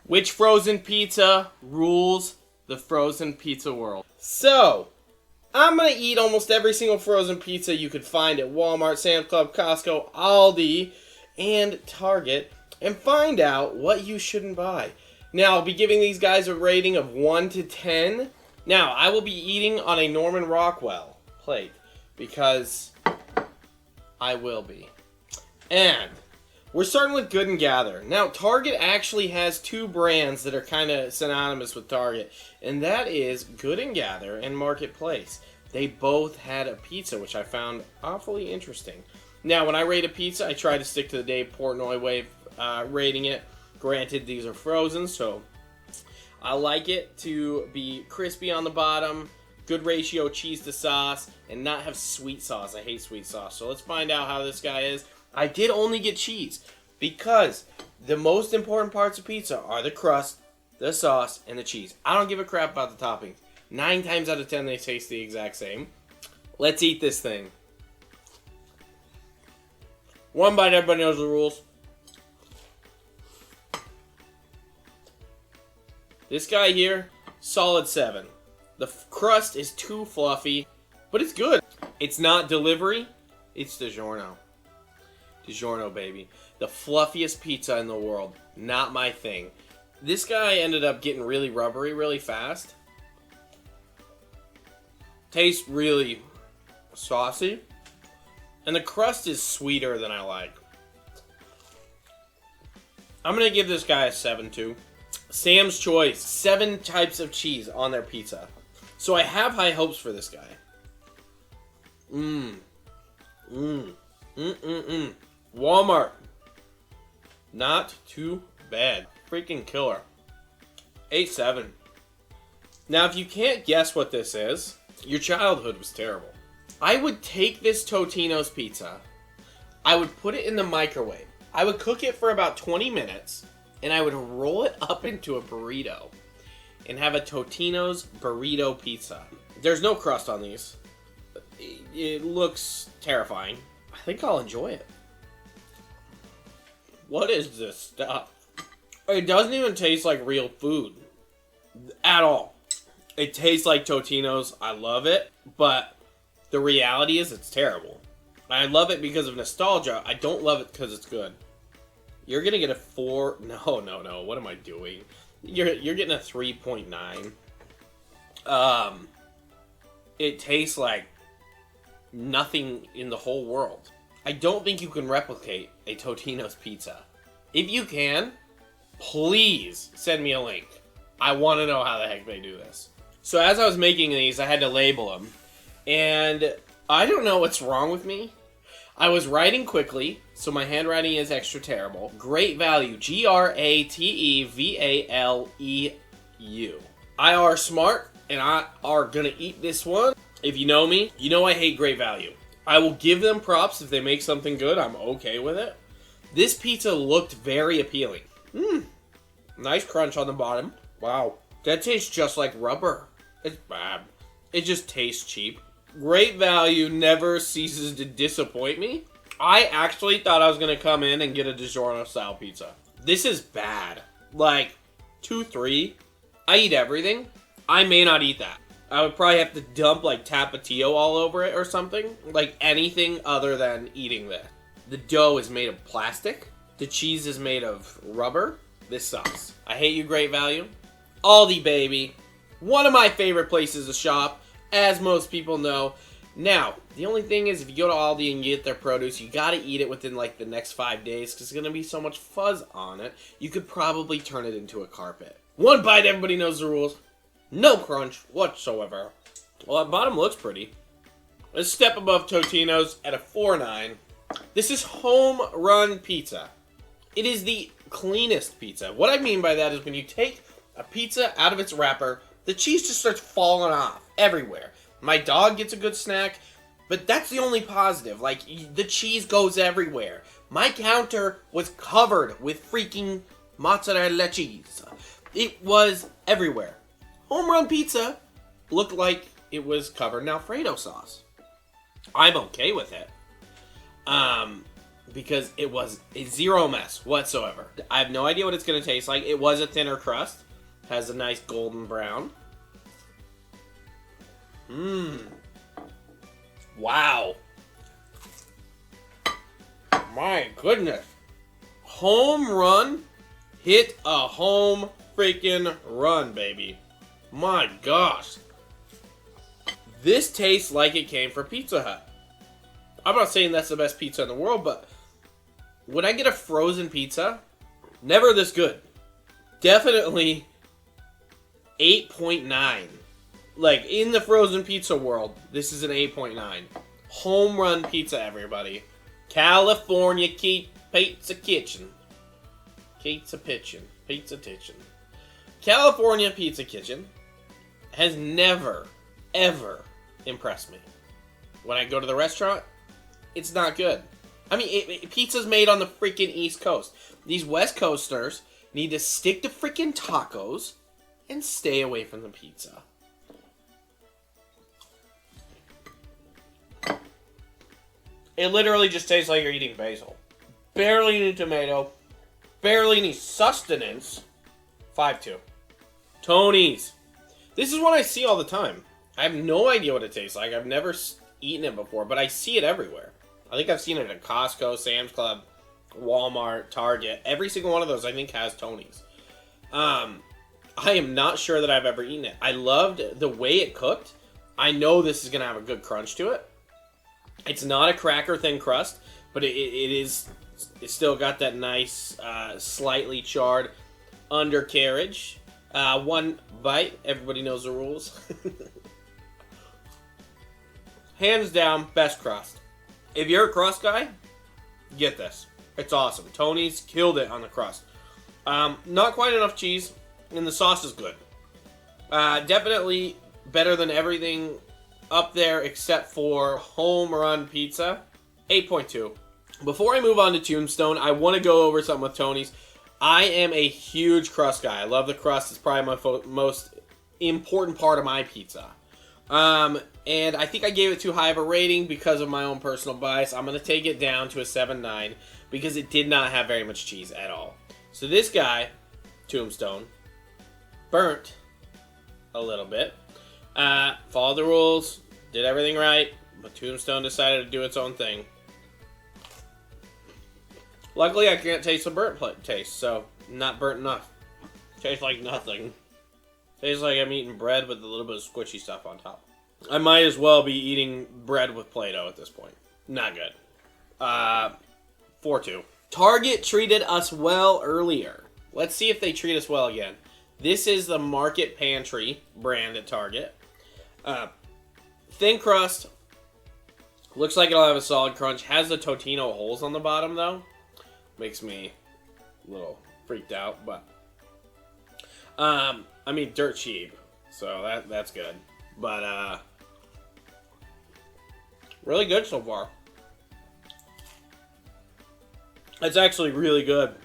Which frozen pizza rules the frozen pizza world? So, I'm going to eat almost every single frozen pizza you could find at Walmart, Sam's Club, Costco, Aldi, and Target, and find out what you shouldn't buy. Now, I'll be giving these guys a rating of 1 to 10. Now, I will be eating on a Norman Rockwell plate, because I will be. And we're starting with Good and Gather. Now, Target actually has two brands that are kind of synonymous with Target, and that is Good and Gather and Marketplace. They both had a pizza, which I found awfully interesting. Now, when I rate a pizza, I try to stick to the Dave Portnoy way of rating it. Granted, these are frozen, so I like it to be crispy on the bottom, good ratio cheese to sauce, and not have sweet sauce. I hate sweet sauce. So let's find out how this guy is. I did only get cheese because the most important parts of pizza are the crust, the sauce, and the cheese. I don't give a crap about the toppings. 9 times out of 10, they taste the exact same. Let's eat this thing. One bite, everybody knows the rules. This guy here, solid 7. The crust is too fluffy, but it's good. It's not delivery, it's DiGiorno. DiGiorno, baby. The fluffiest pizza in the world. Not my thing. This guy ended up getting really rubbery really fast. Tastes really saucy. And the crust is sweeter than I like. I'm going to give this guy a 7 too. Sam's Choice. 7 types of cheese on their pizza. So I have high hopes for this guy. Walmart. Not too bad. Freaking killer. 8-7. Now, if you can't guess what this is, your childhood was terrible. I would take this Totino's pizza. I would put it in the microwave. I would cook it for about 20 minutes. And I would roll it up into a burrito. And have a Totino's burrito pizza. There's no crust on these. It looks terrifying. I think I'll enjoy it. What is this stuff? It doesn't even taste like real food. At all. It tastes like Totino's. I love it. But the reality is it's terrible. I love it because of nostalgia. I don't love it because it's good. You're going to get a 4. No. What am I doing? You're getting a 3.9. It tastes like nothing in the whole world. I don't think you can replicate a Totino's pizza. If you can, please send me a link. I want to know how the heck they do this. So as I was making these, I had to label them. And I don't know what's wrong with me. I was writing quickly, so my handwriting is extra terrible. Great value. Gratevaleu. I are smart, and I are gonna eat this one. If you know me, you know I hate Great Value. I will give them props if they make something good. I'm okay with it. This pizza looked very appealing. Nice crunch on the bottom. Wow. That tastes just like rubber. It's bad. It just tastes cheap. Great Value never ceases to disappoint me. I actually thought I was going to come in and get a DiGiorno style pizza. This is bad. Like, 2-3. I eat everything. I may not eat that. I would probably have to dump like Tapatio all over it or something. Like anything other than eating this. The dough is made of plastic. The cheese is made of rubber. This sucks. I hate you, Great Value. Aldi, baby. One of my favorite places to shop, as most people know. Now, the only thing is if you go to Aldi and you get their produce, you gotta eat it within like the next 5 days because there's gonna be so much fuzz on it. You could probably turn it into a carpet. One bite, everybody knows the rules. No crunch whatsoever. Well, that bottom looks pretty. A step above Totino's at a 4.9. This is home run pizza. It is the cleanest pizza. What I mean by that is when you take a pizza out of its wrapper, the cheese just starts falling off everywhere. My dog gets a good snack, but that's the only positive. Like, the cheese goes everywhere. My counter was covered with freaking mozzarella cheese. It was everywhere. Home run pizza looked like it was covered in Alfredo sauce. I'm okay with it. because it was a zero mess whatsoever. I have no idea what it's going to taste like. It was a thinner crust. Has a nice golden brown. Mmm. Wow. My goodness. Home run. Hit a home freaking run, baby. My gosh. This tastes like it came from Pizza Hut. I'm not saying that's the best pizza in the world, but when I get a frozen pizza, never this good. Definitely 8.9. Like, in the frozen pizza world, this is an 8.9. Home run pizza, everybody. California Pizza Kitchen. Pizza Kitchen. Pizza Kitchen. California Pizza Kitchen has never, ever impressed me. When I go to the restaurant, it's not good. I mean, pizza's made on the freaking East Coast. These West Coasters need to stick to freaking tacos and stay away from the pizza. It literally just tastes like you're eating basil. Barely any tomato. Barely any sustenance. 5-2. Tony's. This is what I see all the time. I have no idea what it tastes like. I've never eaten it before, but I see it everywhere. I think I've seen it at Costco, Sam's Club, Wal-Mart, Target. Every single one of those, I think, has Tony's. I am not sure that I've ever eaten it. I loved the way it cooked. I know this is going to have a good crunch to it. It's not a cracker thin crust, but it's still got that nice, slightly charred undercarriage. One bite. Everybody knows the rules. Hands down, best crust. If you're a crust guy, get this. It's awesome. Tony's killed it on the crust. Not quite enough cheese, and the sauce is good. Definitely better than everything up there except for home run pizza. 8.2. Before I move on to Tombstone, I want to go over something with Tony's. I am a huge crust guy. I love the crust. It's probably my most important part of my pizza. And I think I gave it too high of a rating because of my own personal bias. I'm going to take it down to a 7.9 because it did not have very much cheese at all. So this guy, Tombstone, burnt a little bit. Followed the rules, did everything right, but Tombstone decided to do its own thing. Luckily, I can't taste the burnt taste, so not burnt enough. Tastes like nothing. Tastes like I'm eating bread with a little bit of squishy stuff on top. I might as well be eating bread with Play-Doh at this point. Not good. 4-2. Target treated us well earlier. Let's see if they treat us well again. This is the Market Pantry brand at Target. Thin crust. Looks like it'll have a solid crunch. Has the Totino holes on the bottom, though. Makes me a little freaked out, but... I mean, dirt cheap. So that's good. But, really good so far. It's actually really good.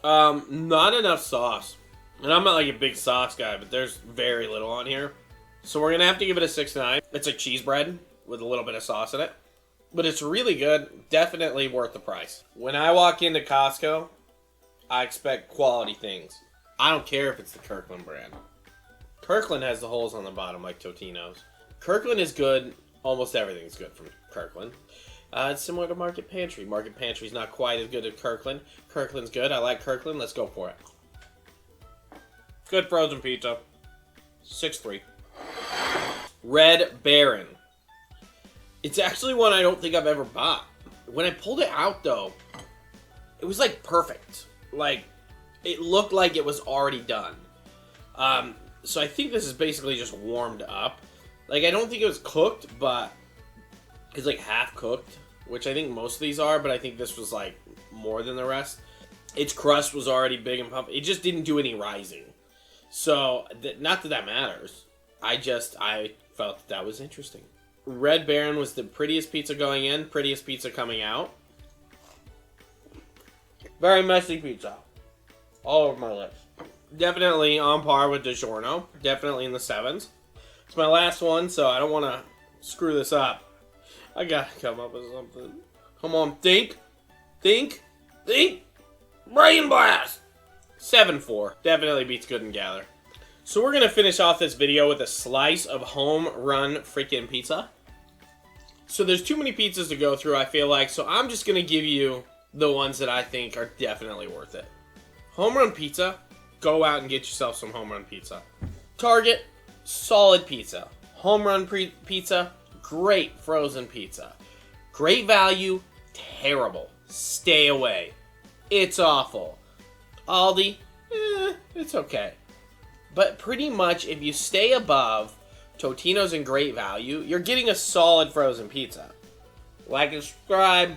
Not enough sauce. And I'm not like a big sauce guy, but there's very little on here. So we're going to have to give it a 6.9. It's like cheese bread with a little bit of sauce in it. But it's really good. Definitely worth the price. When I walk into Costco, I expect quality things. I don't care if it's the Kirkland brand. Kirkland has the holes on the bottom like Totino's. Kirkland is good. Almost everything's good from Kirkland. It's similar to Market Pantry. Market Pantry's not quite as good as Kirkland. Kirkland's good. I like Kirkland. Let's go for it. Good frozen pizza. 6.3. Red Baron. It's actually one I don't think I've ever bought. When I pulled it out, though, it was, like, perfect. Like, it looked like it was already done. So I think this is basically just warmed up. Like, I don't think it was cooked, but it's, like, half-cooked, which I think most of these are, but I think this was, like, more than the rest. Its crust was already big and pumped. It just didn't do any rising. So, not that that matters. I felt that was interesting. Red Baron was the prettiest pizza going in, prettiest pizza coming out. Very messy pizza. All over my lips. Definitely on par with DiGiorno. Definitely in the 7s. It's my last one, so I don't want to screw this up. I gotta come up with something. Come on, think. Think. Brain blast. 7-4. Definitely beats Good and Gather. So we're going to finish off this video with a slice of home run freaking pizza. So there's too many pizzas to go through, I feel like. So I'm just going to give you the ones that I think are definitely worth it. Home run pizza. Go out and get yourself some home run pizza. Target. Solid pizza. Home run pizza. Great frozen pizza. Great value. Terrible. Stay away. It's awful. Aldi. It's okay. But pretty much if you stay above Totino's and Great Value, you're getting a solid frozen pizza. Like and subscribe.